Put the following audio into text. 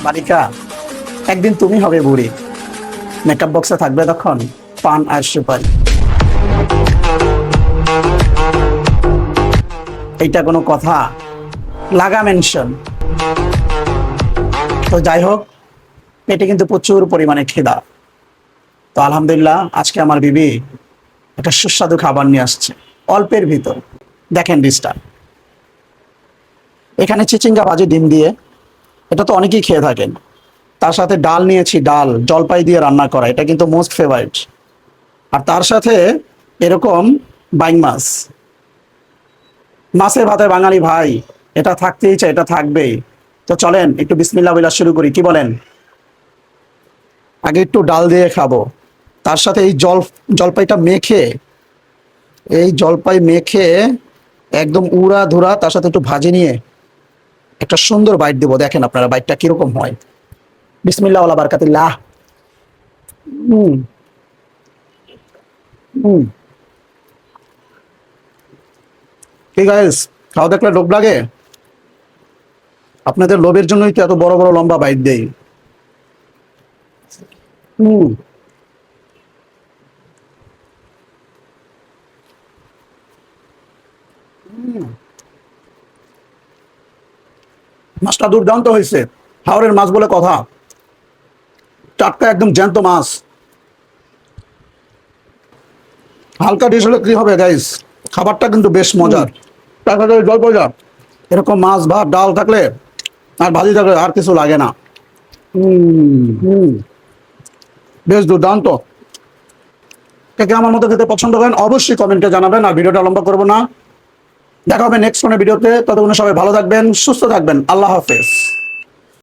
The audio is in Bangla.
বালিকা, একদিন তুমি হবে বুড়ি, মেকআপ বক্সে থাকবে তখন পান আর সুপারি। এইটা কোনো কথা? লাগা মেনশন। তো যাই হোক, পেটে কিন্তু প্রচুর পরিমাণে খিদা। তো আলহামদুলিল্লাহ আজকে আমার বিবি একটা সুস্বাদু খাবার নিয়ে আসছে অল্পের ভিতর। দেখেন ডিশটা, এখানে চিচিঙ্গা ভাজি ডিম দিয়ে, এটা তো অনেকেই খেয়ে থাকেন। তার সাথে ডাল নিয়েছি, ডাল জলপাই দিয়ে রান্না করা, এটা কিন্তু মোস্ট ফেভারিট। আর তার সাথে এরকম বাইং মাছ। মাছের ভাতে বাঙালি ভাই, এটা থাকতেই চাই, এটা থাকবেই। তো চলেন একটু বিসমিল্লাহ বইলা শুরু করি, কি বলেন? আগে একটু ডাল দিয়ে খাবো, তার সাথে এই জলপাইটা মেখে, এই জলপাই মেখে একদম উড়া ধুরা, তার সাথে একটু ভাজি নিয়ে একটা সুন্দর বাইট দিব। দেখেন আপনারা বাইটটা কিরকম হয়। বিসমিল্লাহ ওয়ালা বারাকাতিল্লাহ। হুম হুম। ঠিক গাইস, খাওয়া দেখলে লোভ লাগে? আপনাদের লোভের জন্যই তো এত বড় বড় লম্বা বাইট দেই। হুম। মাছটা দুর্দান্ত হয়েছে, হাওরের মাছ বলে কথা, টাটকা একদম জ্যান্ত মাছ। হালকা ডিশ হলে কি হবে গাইস, খাবারটা কিন্তু বেশ মজার। তার সাথে জলপাইটা, এরকম মাছ ভাত ডাল থাকলে আর ভাজি থাকলে আর কিছু লাগে না। হুম, বেশ দুর্দান্ত। কে কে আমার মতো খেতে পছন্দ করেন অবশ্যই কমেন্টে জানাবেন। আর ভিডিওটা লম্বা করবো না, দেখা হবে নেক্সট কোনো ভিডিওতে। ততক্ষণ সবাই ভালো থাকবেন, সুস্থ থাকবেন। আল্লাহ হাফেজ।